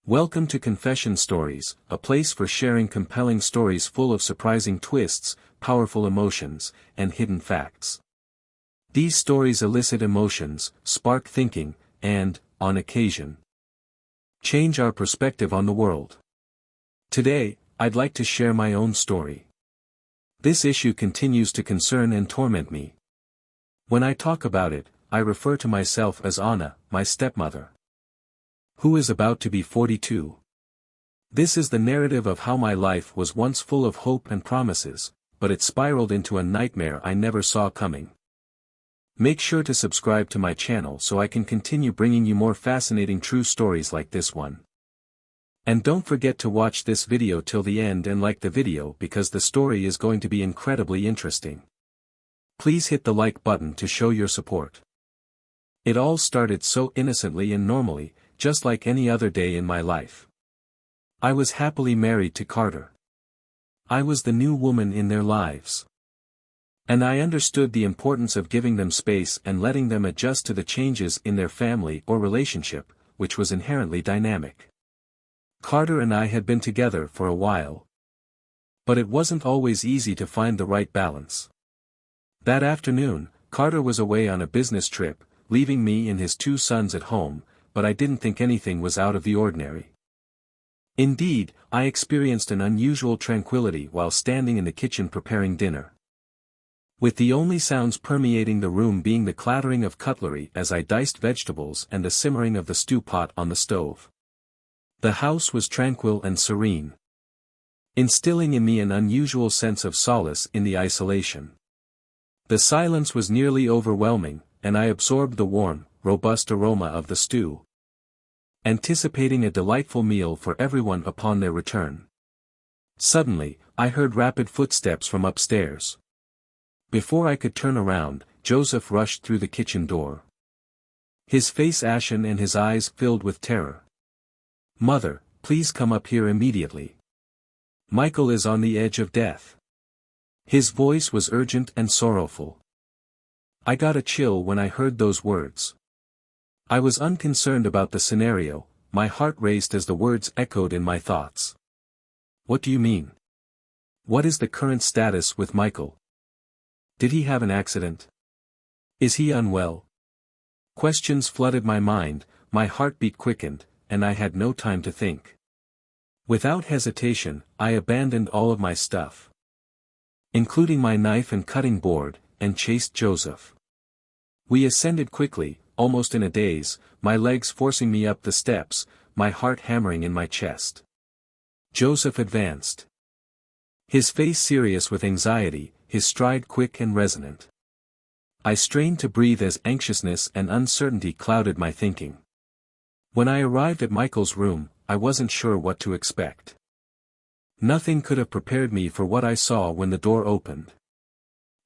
Welcome to Confession Stories, a place for sharing compelling stories full of surprising twists, powerful emotions, and hidden facts. These stories elicit emotions, spark thinking, and, on occasion, change our perspective on the world. Today, I'd like to share my own story. This issue continues to concern and torment me. When I talk about it, I refer to myself as Anna, my stepmother, who is about to be 42. This is the narrative of how my life was once full of hope and promises, but it spiraled into a nightmare I never saw coming. Make sure to subscribe to my channel so I can continue bringing you more fascinating true stories like this one. And don't forget to watch this video till the end and like the video because the story is going to be incredibly interesting. Please hit the like button to show your support. It all started so innocently and normally, just like any other day in my life. I was happily married to Carter. I was the new woman in their lives. And I understood the importance of giving them space and letting them adjust to the changes in their family or relationship, which was inherently dynamic. Carter and I had been together for a while. But it wasn't always easy to find the right balance. That afternoon, Carter was away on a business trip, leaving me and his two sons at home, but I didn't think anything was out of the ordinary. Indeed, I experienced an unusual tranquility while standing in the kitchen preparing dinner, with the only sounds permeating the room being the clattering of cutlery as I diced vegetables and the simmering of the stew pot on the stove. The house was tranquil and serene, instilling in me an unusual sense of solace in the isolation. The silence was nearly overwhelming, and I absorbed the warm, robust aroma of the stew, anticipating a delightful meal for everyone upon their return. Suddenly, I heard rapid footsteps from upstairs. Before I could turn around, Joseph rushed through the kitchen door, his face ashen and his eyes filled with terror. "Mother, please come up here immediately. Michael is on the edge of death." His voice was urgent and sorrowful. I got a chill when I heard those words. I was unconcerned about the scenario, my heart raced as the words echoed in my thoughts. "What do you mean? What is the current status with Michael? Did he have an accident? Is he unwell?" Questions flooded my mind, my heartbeat quickened, and I had no time to think. Without hesitation, I abandoned all of my stuff, including my knife and cutting board, and chased Joseph. We ascended quickly, almost in a daze, my legs forcing me up the steps, my heart hammering in my chest. Joseph advanced, his face serious with anxiety, his stride quick and resonant. I strained to breathe as anxiousness and uncertainty clouded my thinking. When I arrived at Michael's room, I wasn't sure what to expect. Nothing could have prepared me for what I saw when the door opened.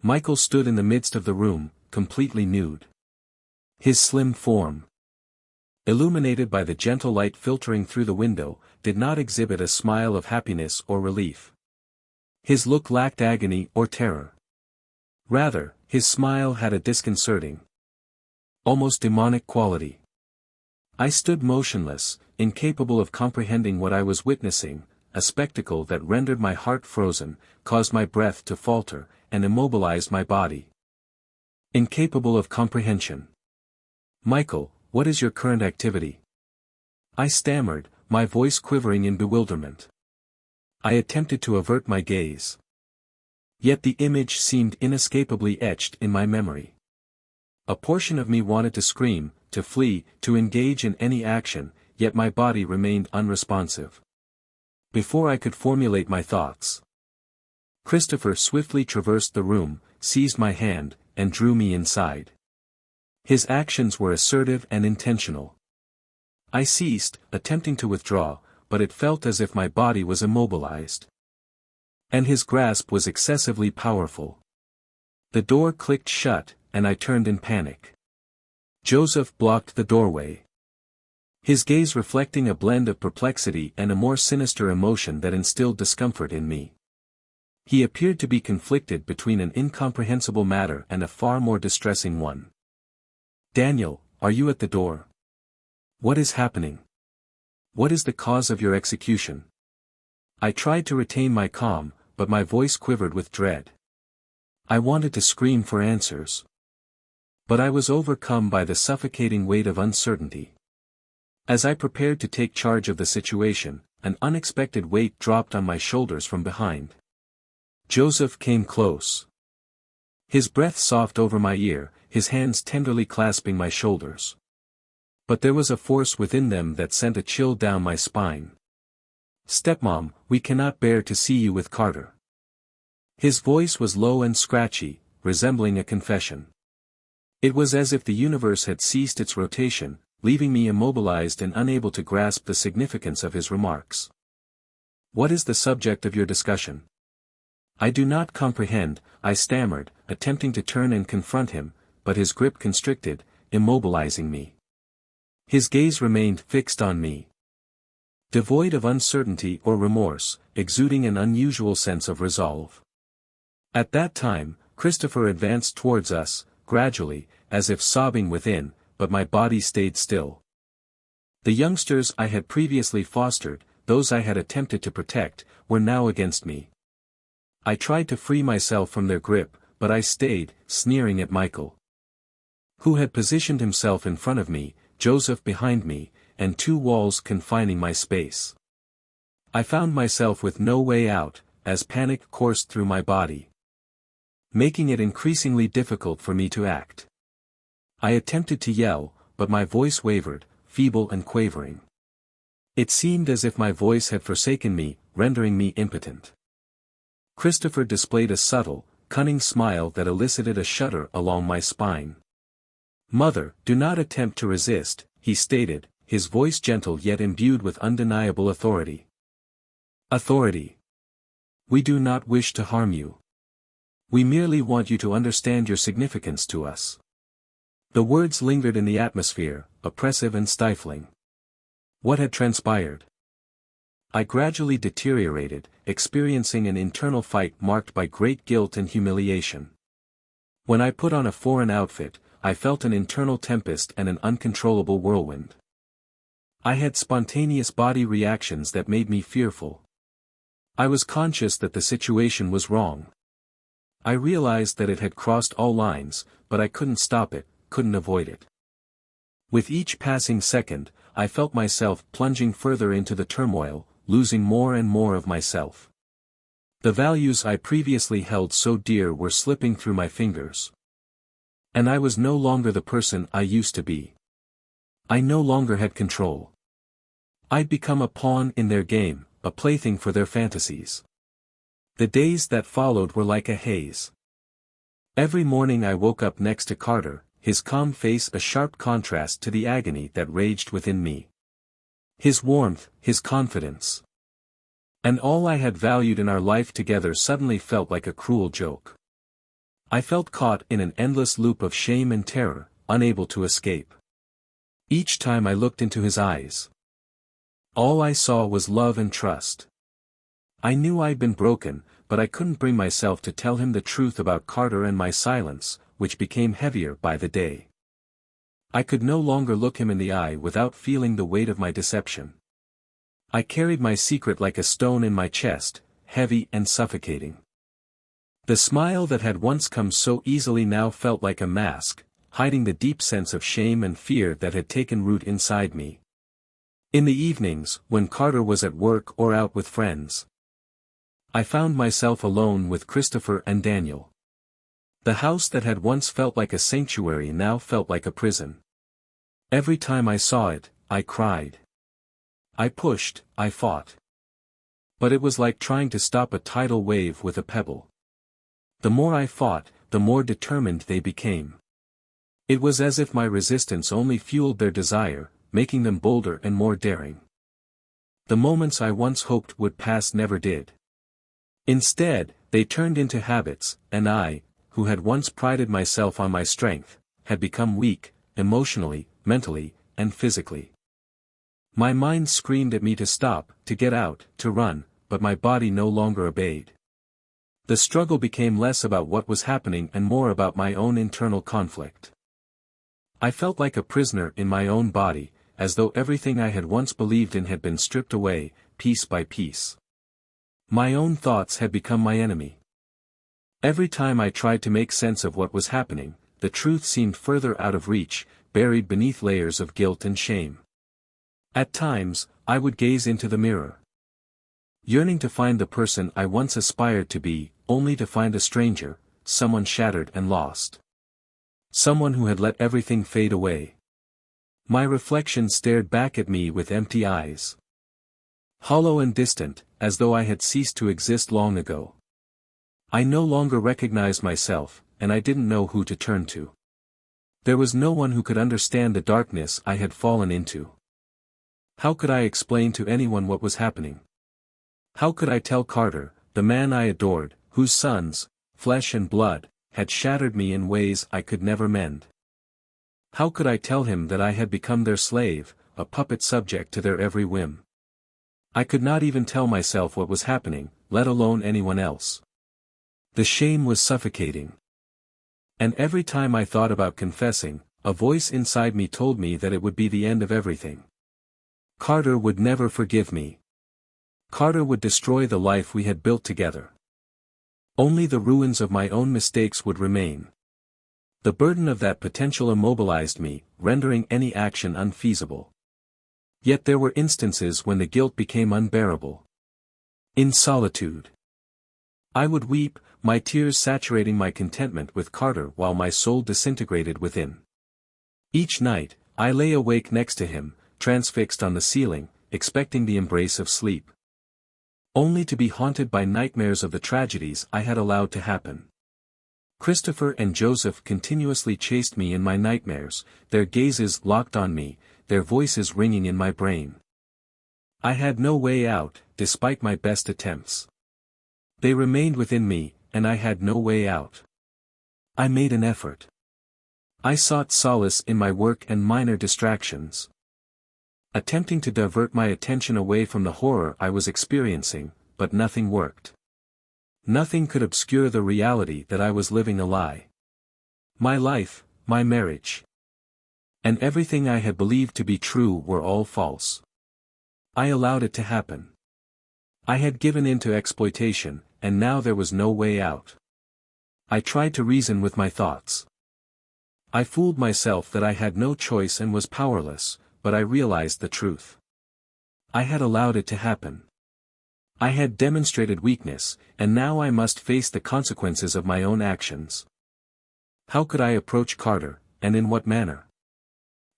Michael stood in the midst of the room, completely nude. His slim form, illuminated by the gentle light filtering through the window, did not exhibit a smile of happiness or relief. His look lacked agony or terror. Rather, his smile had a disconcerting, almost demonic quality. I stood motionless, incapable of comprehending what I was witnessing, a spectacle that rendered my heart frozen, caused my breath to falter, and immobilized my body. Incapable of comprehension. "Michael, what is your current activity?" I stammered, my voice quivering in bewilderment. I attempted to avert my gaze. Yet the image seemed inescapably etched in my memory. A portion of me wanted to scream, to flee, to engage in any action, yet my body remained unresponsive. Before I could formulate my thoughts, Christopher swiftly traversed the room, seized my hand, and drew me inside. His actions were assertive and intentional. I ceased, attempting to withdraw, but it felt as if my body was immobilized. And his grasp was excessively powerful. The door clicked shut, and I turned in panic. Joseph blocked the doorway, his gaze reflecting a blend of perplexity and a more sinister emotion that instilled discomfort in me. He appeared to be conflicted between an incomprehensible matter and a far more distressing one. "Daniel, are you at the door? What is happening?" What is the cause of your execution? I tried to retain my calm, but my voice quivered with dread. I wanted to scream for answers. But I was overcome by the suffocating weight of uncertainty. As I prepared to take charge of the situation, an unexpected weight dropped on my shoulders from behind. Joseph came close. His breath soft over my ear, his hands tenderly clasping my shoulders. But there was a force within them that sent a chill down my spine. "Stepmom, we cannot bear to see you with Carter." His voice was low and scratchy, resembling a confession. It was as if the universe had ceased its rotation, leaving me immobilized and unable to grasp the significance of his remarks. "What is the subject of your discussion?" "I do not comprehend," I stammered, attempting to turn and confront him, but his grip constricted, immobilizing me. His gaze remained fixed on me. Devoid of uncertainty or remorse, exuding an unusual sense of resolve. At that time, Christopher advanced towards us, gradually, as if sobbing within, but my body stayed still. The youngsters I had previously fostered, those I had attempted to protect, were now against me. I tried to free myself from their grip, but I stayed, sneering at Michael, who had positioned himself in front of me, Joseph behind me, and two walls confining my space. I found myself with no way out, as panic coursed through my body, making it increasingly difficult for me to act. I attempted to yell, but my voice wavered, feeble and quavering. It seemed as if my voice had forsaken me, rendering me impotent. Christopher displayed a subtle, cunning smile that elicited a shudder along my spine. "Mother, do not attempt to resist," he stated, his voice gentle yet imbued with undeniable authority. "Authority. We do not wish to harm you. We merely want you to understand your significance to us." The words lingered in the atmosphere, oppressive and stifling. What had transpired? I gradually deteriorated, experiencing an internal fight marked by great guilt and humiliation. When I put on a foreign outfit, I felt an internal tempest and an uncontrollable whirlwind. I had spontaneous body reactions that made me fearful. I was conscious that the situation was wrong. I realized that it had crossed all lines, but I couldn't stop it, couldn't avoid it. With each passing second, I felt myself plunging further into the turmoil, losing more and more of myself. The values I previously held so dear were slipping through my fingers. And I was no longer the person I used to be. I no longer had control. I'd become a pawn in their game, a plaything for their fantasies. The days that followed were like a haze. Every morning I woke up next to Carter, his calm face a sharp contrast to the agony that raged within me. His warmth, his confidence. And all I had valued in our life together suddenly felt like a cruel joke. I felt caught in an endless loop of shame and terror, unable to escape. Each time I looked into his eyes, all I saw was love and trust. I knew I'd been broken, but I couldn't bring myself to tell him the truth about Carter, and my silence, which became heavier by the day. I could no longer look him in the eye without feeling the weight of my deception. I carried my secret like a stone in my chest, heavy and suffocating. The smile that had once come so easily now felt like a mask, hiding the deep sense of shame and fear that had taken root inside me. In the evenings, when Carter was at work or out with friends, I found myself alone with Christopher and Daniel. The house that had once felt like a sanctuary now felt like a prison. Every time I saw it, I cried. I pushed, I fought. But it was like trying to stop a tidal wave with a pebble. The more I fought, the more determined they became. It was as if my resistance only fueled their desire, making them bolder and more daring. The moments I once hoped would pass never did. Instead, they turned into habits, and I, who had once prided myself on my strength, had become weak, emotionally, mentally, and physically. My mind screamed at me to stop, to get out, to run, but my body no longer obeyed. The struggle became less about what was happening and more about my own internal conflict. I felt like a prisoner in my own body, as though everything I had once believed in had been stripped away, piece by piece. My own thoughts had become my enemy. Every time I tried to make sense of what was happening, the truth seemed further out of reach, buried beneath layers of guilt and shame. At times, I would gaze into the mirror, yearning to find the person I once aspired to be, only to find a stranger, someone shattered and lost. Someone who had let everything fade away. My reflection stared back at me with empty eyes. Hollow and distant, as though I had ceased to exist long ago. I no longer recognized myself, and I didn't know who to turn to. There was no one who could understand the darkness I had fallen into. How could I explain to anyone what was happening? How could I tell Carter, the man I adored, whose sons, flesh and blood, had shattered me in ways I could never mend? How could I tell him that I had become their slave, a puppet subject to their every whim? I could not even tell myself what was happening, let alone anyone else. The shame was suffocating. And every time I thought about confessing, a voice inside me told me that it would be the end of everything. Carter would never forgive me. Carter would destroy the life we had built together. Only the ruins of my own mistakes would remain. The burden of that potential immobilized me, rendering any action unfeasible. Yet there were instances when the guilt became unbearable. In solitude, I would weep, my tears saturating my contentment with Carter while my soul disintegrated within. Each night, I lay awake next to him, transfixed on the ceiling, expecting the embrace of sleep. Only to be haunted by nightmares of the tragedies I had allowed to happen. Christopher and Joseph continuously chased me in my nightmares, their gazes locked on me, their voices ringing in my brain. I had no way out, despite my best attempts. They remained within me, and I had no way out. I made an effort. I sought solace in my work and minor distractions, attempting to divert my attention away from the horror I was experiencing, but nothing worked. Nothing could obscure the reality that I was living a lie. My life, my marriage, and everything I had believed to be true were all false. I allowed it to happen. I had given in to exploitation, and now there was no way out. I tried to reason with my thoughts. I fooled myself that I had no choice and was powerless, but I realized the truth. I had allowed it to happen. I had demonstrated weakness, and now I must face the consequences of my own actions. How could I approach Carter, and in what manner?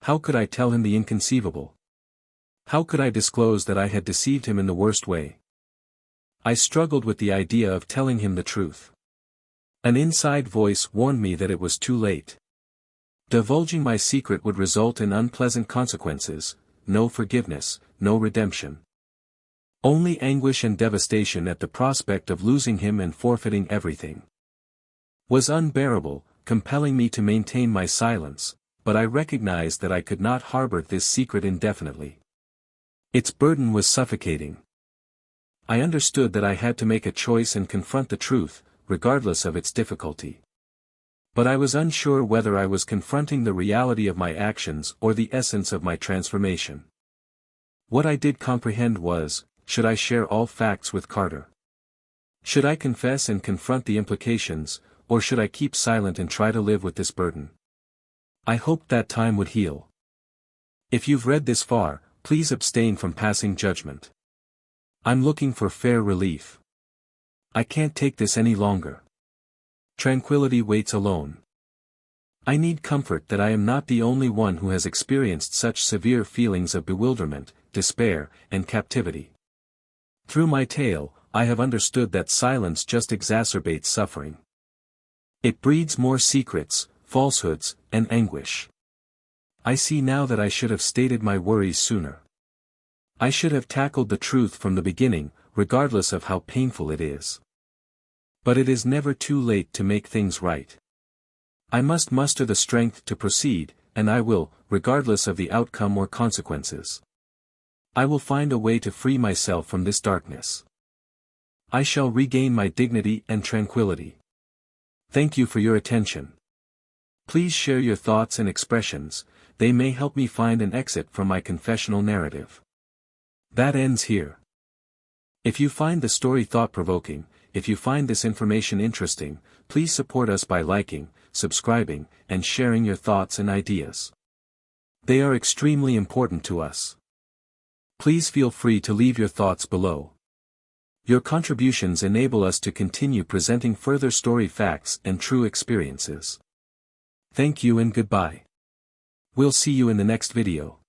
How could I tell him the inconceivable? How could I disclose that I had deceived him in the worst way? I struggled with the idea of telling him the truth. An inside voice warned me that it was too late. Divulging my secret would result in unpleasant consequences, no forgiveness, no redemption. Only anguish and devastation at the prospect of losing him and forfeiting everything. Was unbearable, compelling me to maintain my silence, but I recognized that I could not harbor this secret indefinitely. Its burden was suffocating. I understood that I had to make a choice and confront the truth, regardless of its difficulty. But I was unsure whether I was confronting the reality of my actions or the essence of my transformation. What I did comprehend was, should I share all facts with Carter? Should I confess and confront the implications, or should I keep silent and try to live with this burden? I hoped that time would heal. If you've read this far, please abstain from passing judgment. I'm looking for fair relief. I can't take this any longer. Tranquility waits alone. I need comfort that I am not the only one who has experienced such severe feelings of bewilderment, despair, and captivity. Through my tale, I have understood that silence just exacerbates suffering. It breeds more secrets, falsehoods, and anguish. I see now that I should have stated my worries sooner. I should have tackled the truth from the beginning, regardless of how painful it is. But it is never too late to make things right. I must muster the strength to proceed, and I will, regardless of the outcome or consequences. I will find a way to free myself from this darkness. I shall regain my dignity and tranquility. Thank you for your attention. Please share your thoughts and expressions, they may help me find an exit from my confessional narrative. That ends here. If you find the story thought-provoking, if you find this information interesting, please support us by liking, subscribing, and sharing your thoughts and ideas. They are extremely important to us. Please feel free to leave your thoughts below. Your contributions enable us to continue presenting further story facts and true experiences. Thank you and goodbye. We'll see you in the next video.